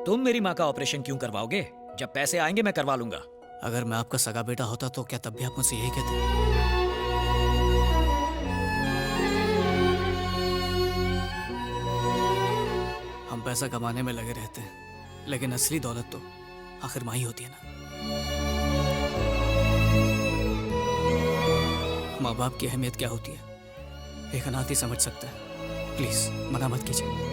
तुम मेरी माँ का ऑपरेशन क्यों करवाओगे? जब पैसे आएंगे मैं करवा लूंगा। अगर मैं आपका सगा बेटा होता तो क्या तब भी आप मुझसे यही कहते? हम पैसा कमाने में लगे रहते हैं, लेकिन असली दौलत तो आखिर माँ ही होती है ना। माँ बाप की अहमियत क्या होती है एक अनाथ ही समझ सकता है। प्लीज मना मत कीजिए।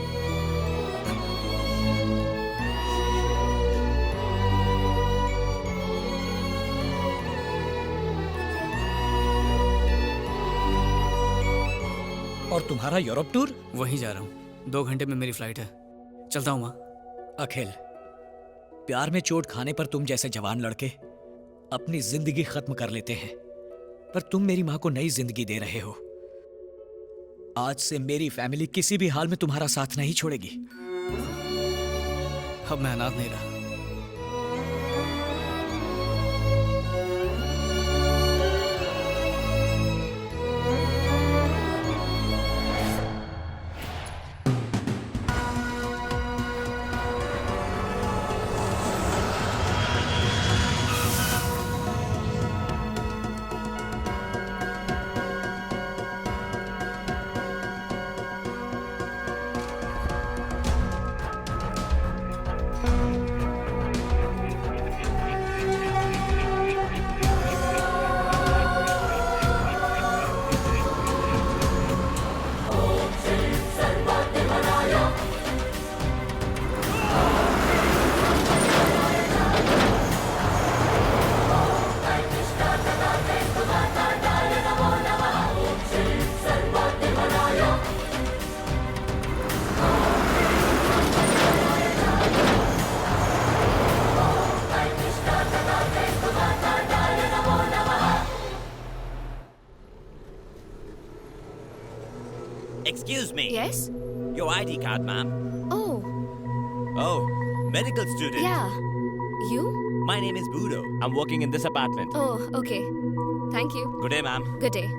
और तुम्हारा यूरोप टूर? वहीं जा रहा हूँ, 2 घंटे में मेरी फ्लाइट है। चलता हूँ माँ। अखिल, प्यार में चोट खाने पर तुम जैसे जवान लड़के अपनी जिंदगी खत्म कर लेते हैं, पर तुम मेरी माँ को नई जिंदगी दे रहे हो। आज से मेरी फैमिली किसी भी हाल में तुम्हारा साथ नहीं छोड़ेगी। अब मैं अनाथ नहीं रहा। Excuse me. Yes? Your ID card, ma'am. Oh, Oh, medical student. yeah. You? My name is Budo. I'm working in this apartment. Oh, okay. Thank you. Good day, ma'am. Good day.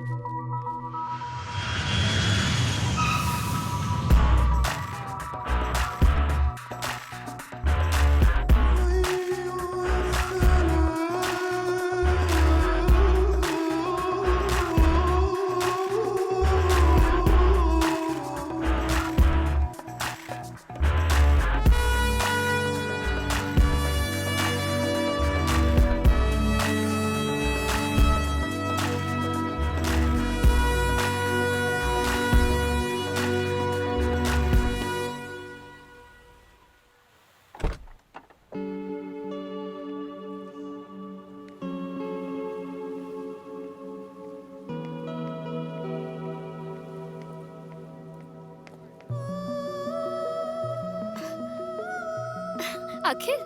Akhil,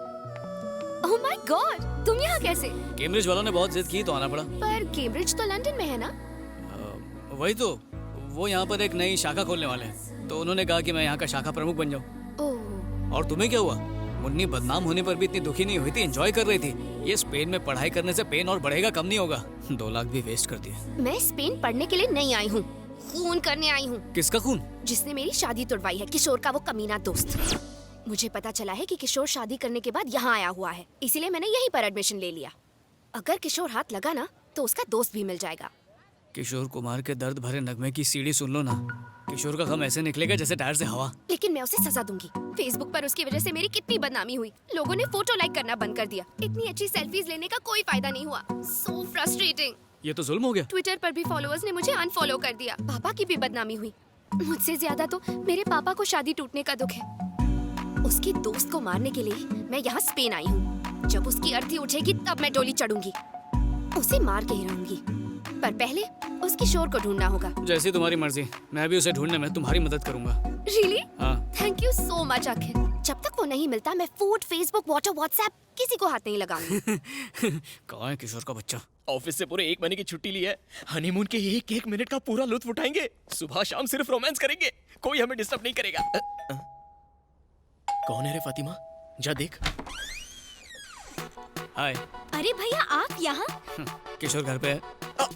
oh my God, तुम यहाँ कैसे? Cambridge वालों ने बहुत जिद की तो आना पड़ा। पर कैम्ब्रिज तो लंदन में है ना? वही तो, वो यहाँ पर एक नई शाखा खोलने वाले हैं, तो उन्होंने कहा कि मैं यहाँ का शाखा प्रमुख बन जाऊँ। ओह, और तुम्हें क्या हुआ? मुन्नी बदनाम होने पर भी इतनी दुखी नहीं हुई थी, एंजॉय कर रही थी। ये स्पेन में पढ़ाई करने से पेन और बढ़ेगा, कम नहीं होगा। 2 लाख भी वेस्ट कर दिए। मैं स्पेन पढ़ने के लिए नहीं आई हूँ, खून करने आई हूँ। किसका खून? जिसने मेरी शादी तुड़वाई है, किशोर का वो कमीना दोस्त। मुझे पता चला है कि किशोर शादी करने के बाद यहाँ आया हुआ है, इसीलिए मैंने यहीं पर एडमिशन ले लिया। अगर किशोर हाथ लगा ना तो उसका दोस्त भी मिल जाएगा। किशोर कुमार के दर्द भरे नगमे की सीढ़ी सुन लो ना। किशोर का गम ऐसे निकलेगा जैसे टायर से हवा। लेकिन मैं उसे सजा दूंगी। फेसबुक पर उसकी वजह से मेरी कितनी बदनामी हुई। लोगों ने फोटो लाइक करना बंद कर दिया। इतनी अच्छी सेल्फीज लेने का कोई फायदा नहीं हुआ। So frustrating. ये तो जुल्म हो गया। ट्विटर पर भी फॉलोअर्स ने मुझे अनफॉलो कर दिया। पापा की भी बदनामी हुई। मुझसे ज्यादा तो मेरे पापा को शादी टूटने का दुख है। उसके दोस्त को मारने के लिए मैं यहाँ स्पेन आई हूँ। जब उसकी अर्थी उठेगी तब मैं डोली चढ़ूंगी। उसे मार के ही रहूंगी, पर पहले उस किशोर को ढूंढना होगा। जैसी तुम्हारी मर्जी, मैं भी उसे ढूंढने में तुम्हारी मदद करूंगा। Really? हाँ। थैंक यू सो मच अखिल। जब तक वो नहीं मिलता मैं फूड, फेसबुक, व्हाट्सएप किसी को हाथ नहीं लगाऊंगी। कहाँ है किशोर का बच्चा? ऑफिस से पूरे 1 महीने की छुट्टी ली है। हनीमून के एक एक मिनट का पूरा लुत्फ उठाएंगे। सुबह शाम सिर्फ रोमांस करेंगे, कोई हमें डिस्टर्ब नहीं करेगा। कौन है रे फातिमा? जा देख। हाय। अरे भैया आप यहाँ? किशोर घर पे है।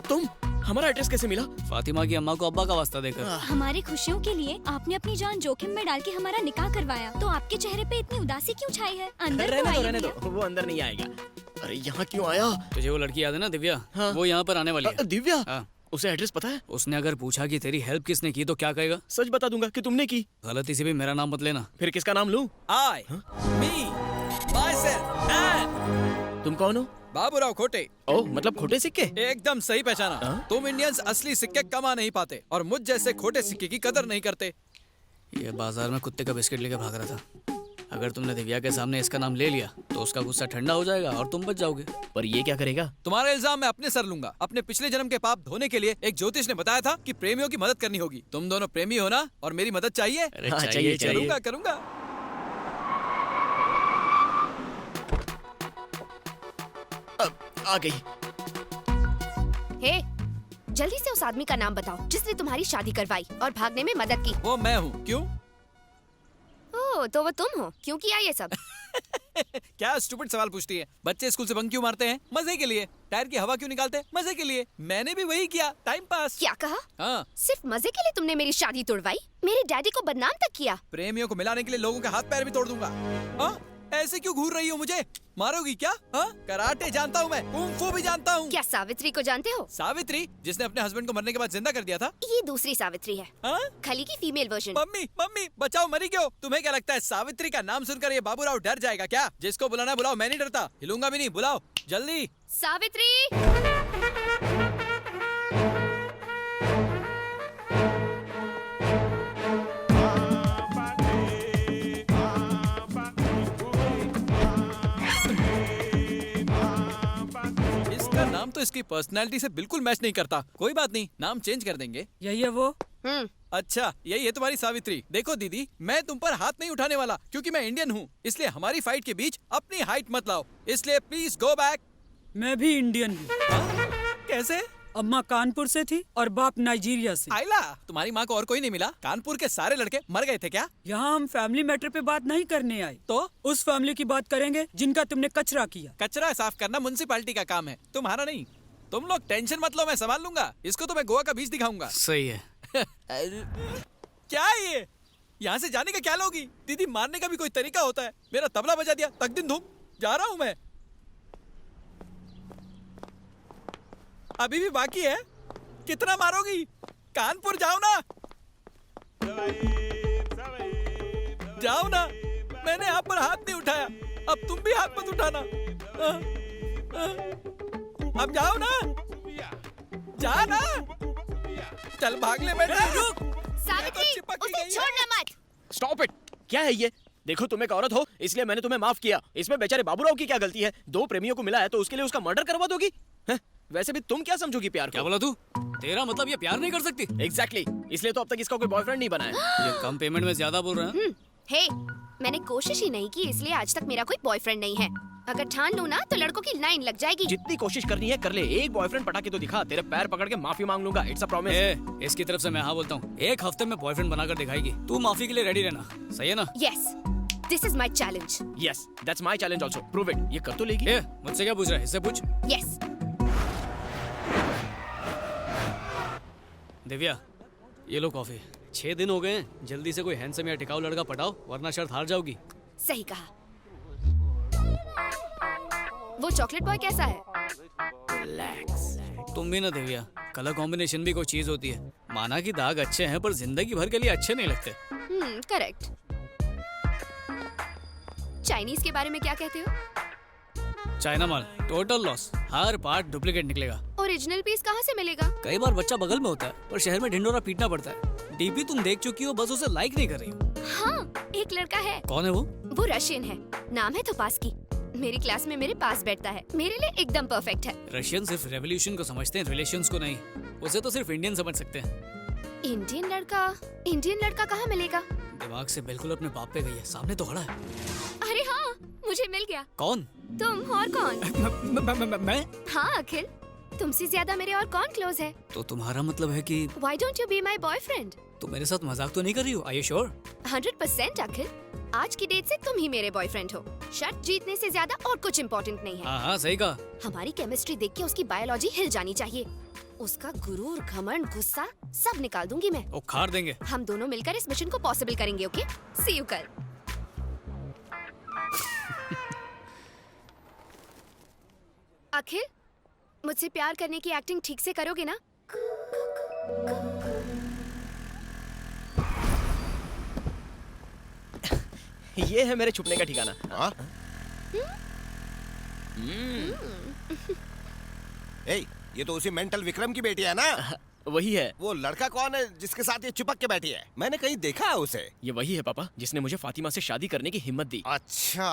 तुम हमारा एड्रेस कैसे मिला? फातिमा की अम्मा को अब्बा का वास्ता देकर। हमारे खुशियों के लिए आपने अपनी जान जोखिम में डाल के हमारा निकाह करवाया, तो आपके चेहरे पे इतनी उदासी क्यों छाई है? अंदर तो आइए रहने भैया। दो, वो अंदर नहीं आएगा। अरे यहाँ क्यों आया? तुझे वो लड़की याद है ना दिव्या? हाँ। वो यहाँ पर आने वाली है। दिव्या? हाँ। उसे एड्रेस पता है? उसने अगर पूछा कि तेरी हेल्प किसने की तो क्या कहेगा? सच बता दूंगा कि तुमने की। गलती से भी मेरा नाम मत लेना। फिर किसका नाम लूं? I, me, myself, and तुम कौन हो? बाबूराव खोटे। ओह, मतलब खोटे सिक्के? एकदम सही पहचाना। हाँ? तुम इंडियंस असली सिक्के कमा नहीं पाते और मुझ जैसे खोटे सिक्के की कदर नहीं करते। ये बाजार में कुत्ते का बिस्किट लेकर भाग रहा था। अगर तुमने दिव्या के सामने इसका नाम ले लिया तो उसका गुस्सा ठंडा हो जाएगा और तुम बच जाओगे। पर ये क्या करेगा? तुम्हारा इल्जाम मैं अपने सर लूंगा। अपने पिछले जन्म के पाप धोने के लिए एक ज्योतिष ने बताया था कि प्रेमियों की मदद करनी होगी। तुम दोनों प्रेमी हो ना, और मेरी मदद चाहिए? अरे हाँ, चाहिए चाहिए। करूंगा करूंगा। आ गई। हे, जल्दी से उस आदमी का नाम बताओ जिसने तुम्हारी शादी करवाई और भागने में मदद की। वो मैं हूँ। क्यों? ओह, तो वो तुम हो। क्यों किया ये सब? क्या स्टूपिड सवाल पूछती है? बच्चे स्कूल से बंक क्यों मारते हैं? मजे के लिए। टायर की हवा क्यों निकालते हैं? मजे के लिए। मैंने भी वही किया, टाइम पास। क्या कहा? हाँ, सिर्फ मजे के लिए तुमने मेरी शादी तोड़वाई? मेरे डैडी को बदनाम तक किया। प्रेमियों को मिलाने के लिए लोगों के हाथ पैर भी तोड़ दूंगा। हाँ? ऐसे क्यों घूर रही हो मुझे? मारोगी क्या? हाँ? कराटे जानता हूँ मैं, कुंग फू भी जानता हूँ। क्या सावित्री को जानते हो? सावित्री, जिसने अपने हस्बैंड को मरने के बाद जिंदा कर दिया था? ये दूसरी सावित्री है, हाँ? खली की फीमेल वर्जन। मम्मी मम्मी बचाओ, मरी क्यों? तुम्हें क्या लगता है सावित्री का नाम सुनकर ये बाबूराव डर जाएगा क्या? जिसको बुलाना बुलाओ, मैं नहीं डरता। हिलूंगा भी नहीं। बुलाओ जल्दी। सावित्री! इसका नाम तो इसकी पर्सनैलिटी से बिल्कुल मैच नहीं करता। कोई बात नहीं, नाम चेंज कर देंगे। यही है वो। अच्छा, यही है तुम्हारी सावित्री। देखो दीदी, मैं तुम पर हाथ नहीं उठाने वाला क्योंकि मैं इंडियन हूँ। इसलिए हमारी फाइट के बीच अपनी हाइट मत लाओ। इसलिए प्लीज गो बैक। मैं भी इंडियन हूँ। कैसे? अम्मा कानपुर से थी और बाप नाइजीरिया से। आइला, तुम्हारी माँ को और कोई नहीं मिला? कानपुर के सारे लड़के मर गए थे क्या? यहाँ हम फैमिली मैटर पे बात नहीं करने आए, तो उस फैमिली की बात करेंगे जिनका तुमने कचरा किया। कचरा साफ करना म्युनिसिपैलिटी का काम है, तुम्हारा नहीं। तुम लोग टेंशन मत लो, मैं संभाल लूंगा। इसको तो मैं गोवा का बीच दिखाऊंगा। सही है। क्या है ये? यहाँ से जाने का क्या लोगी? दीदी, मारने का भी कोई तरीका होता है। मेरा तबला बजा दिया, तक दिन धूम। जा रहा हूँ मैं। अभी भी बाकी है। कितना मारोगी? कानपुर जाओ ना। जाओ ना, मैंने आप पर हाथ नहीं उठाया। अब तुम भी हाथ मत उठाना। अब जाओ ना, जा ना। चल भाग ले बेटा। रुक। सावित्री, चिपक ही उसे गई है। छोड़ना मत। Stop it. क्या है ये? देखो, तुम एक औरत हो इसलिए मैंने तुम्हें माफ किया। इसमें बेचारे बाबूराव की क्या गलती है? दो प्रेमियों को मिला है तो उसके लिए उसका मर्डर करवा दोगी? हैं? वैसे भी तुम क्या समझोगी प्यार क्या को? बोला तू? तेरा मतलब ये प्यार नहीं कर सकती? एग्जैक्टली, इसलिए तो अब तक इसका कोई बॉयफ्रेंड नहीं बना है। ये कम पेमेंट में ज्यादा बोल रहे हैं। हे, मैंने कोशिश ही नहीं की, इसलिए आज तक मेरा कोई बॉयफ्रेंड नहीं है। अगर ठान लूं ना तो लड़कों की लाइन लग जाएगी। जितनी कोशिश करनी है कर ले। एक बॉयफ्रेंड पटा के तो दिखा। तेरे पैर पकड़ के माफी मांग लूंगा। It's a promise. इसकी तरफ से मैं हाँ बोलता हूँ। एक हफ्ते में बॉयफ्रेंड बनाकर दिखाएगी। तू माफी के लिए रेडी रहना, सही है ना? Yes, this is my challenge. Yes, that's my challenge also. Prove it. ये कर तो लेगी। मुझसे क्या पूछ रहा है? इससे पूछ। यस। दिव्या, ये लो कॉफी। 6 दिन हो गए हैं, जल्दी से कोई हैंडसम या टिकाऊ लड़का पटाओ वरना शर्त हार जाओगी। सही कहा। वो चॉकलेट बॉय कैसा है? तुम भी ना दिव्या, कलर कॉम्बिनेशन भी कोई चीज होती है। माना कि दाग अच्छे हैं पर जिंदगी भर के लिए अच्छे नहीं लगते। करेक्ट। चाइनीज के बारे में क्या कहते हो? चाइना माल टोटल लॉस। हर पार्ट डुप्लीकेट निकलेगा। ओरिजिनल पीस कहाँ से मिलेगा? कई बार बच्चा बगल में होता है पर शहर में ढिंडोरा पीटना पड़ता है। डीपी तुम देख चुकी हो, बस उसे लाइक नहीं कर रही हो। हाँ, एक लड़का है। कौन है वो? वो रशियन है, नाम है तोपास्की। मेरी क्लास में मेरे पास बैठता है। मेरे लिए एकदम परफेक्ट है। रशियन सिर्फ रेवोल्यूशन को समझते हैं, रिलेशंस को नहीं। उसे तो सिर्फ इंडियन समझ सकते हैं। इंडियन लड़का कहाँ मिलेगा? दिमाग से बिल्कुल अपने बाप पे गई है, सामने तो खड़ा है। अरे हाँ, मुझे मिल गया। कौन? तुम और कौन? मैं? हाँ अखिल, तुमसे ज्यादा मेरे और कौन क्लोज है? तो तुम्हारा मतलब है कि Why don't you be my boyfriend? तुम मेरे साथ मजाक तो नहीं कर रही हो? Are you sure? 100% अखिल, आज की डेट से तुम ही मेरे बॉयफ्रेंड हो। शर्त जीतने से ज्यादा और कुछ इम्पोर्टेंट नहीं है। हाँ हाँ, सही कहा। हमारी केमिस्ट्री देख के उसकी बायोलॉजी हिल जानी चाहिए। उसका गुरूर, घमंड, गुस्सा सब निकाल दूंगी मैं। उखाड़ देंगे। हम दोनों मिलकर इस मिशन को पॉसिबल करेंगे, ओके? सी यू कल। अखिल, मुझसे प्यार करने की एक्टिंग ठीक से करोगे ना? ये है मेरे छुपने का ठिकाना। हाँ? ए, ये तो उसी मेंटल विक्रम की बेटी है ना? वही है। वो लड़का कौन है जिसके साथ ये चिपक के बैठी है? मैंने कहीं देखा है उसे। ये वही है पापा, जिसने मुझे फातिमा से शादी करने की हिम्मत दी। अच्छा।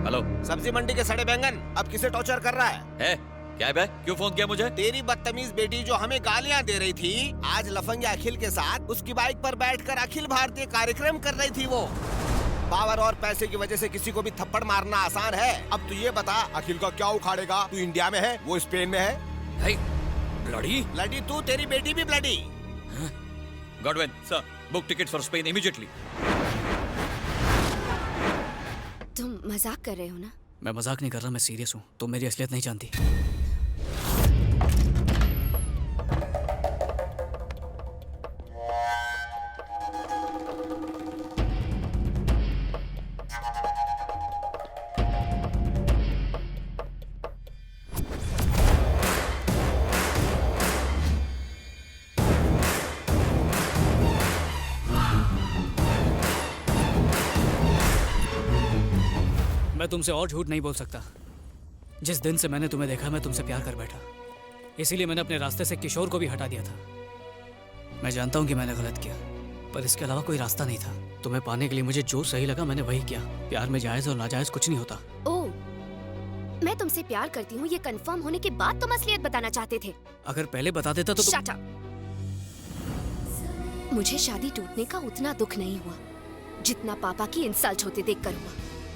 हेलो। सब्जी मंडी के सड़े बैंगन अब किसे टॉर्चर कर रहा है? क्या है बे? क्यों फोन किया मुझे? तेरी बदतमीज बेटी जो हमें गालियां दे रही थी, आज लफंगे अखिल के साथ उसकी बाइक पर बैठकर अखिल भारतीय कार्यक्रम कर रही थी। वो पावर और पैसे की वजह से किसी को भी थप्पड़ मारना आसान है। अब तू ये बता, अखिल का क्या उखाड़ेगा? तू इंडिया में है, वो स्पेन में है। ब्लडी? ब्लडी तू, तेरी बेटी भी bloody. Godwin sir, book ticket for Spain immediately. तुम मजाक कर रहे हो ना? मैं मजाक नहीं कर रहा, मैं सीरियस हूँ। तुम मेरी असलियत नहीं जानती। मैं तुमसे और झूठ नहीं बोल सकता। जिस दिन से मैंने तुम्हें देखा, मैं तुमसे प्यार कर बैठा। इसीलिए मैंने अपने रास्ते से किशोर को भी हटा दिया था। मैं जानता हूँ कि मैंने गलत किया, पर इसके अलावा कोई रास्ता नहीं था। तुम्हें पाने के लिए मुझे जो सही लगा मैंने वही किया। प्यार में जायज और नाजायज कुछ नहीं होता। ओह, मैं तुमसे प्यार करती हूँ ये कंफर्म होने के बाद तुम असलियत बताना चाहते थे। अगर पहले बता देता तो Shut up! मुझे शादी टूटने का उतना दुख नहीं हुआ जितना पापा की इंसल्ट होते देखकर हुआ।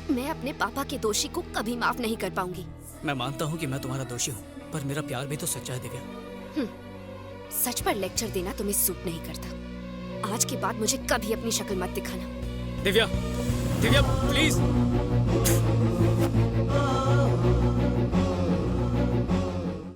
मैं अपने पापा के दोषी को कभी माफ नहीं कर पाऊंगी। मैं मानता हूँ कि मैं तुम्हारा दोषी हूँ, पर मेरा प्यार भी तो सच्चा है दिव्या। सच पर लेक्चर देना तुम्हें सूट नहीं करता। आज के बाद मुझे कभी अपनी शक्ल मत दिखाना। दिव्या, दिव्या प्लीज।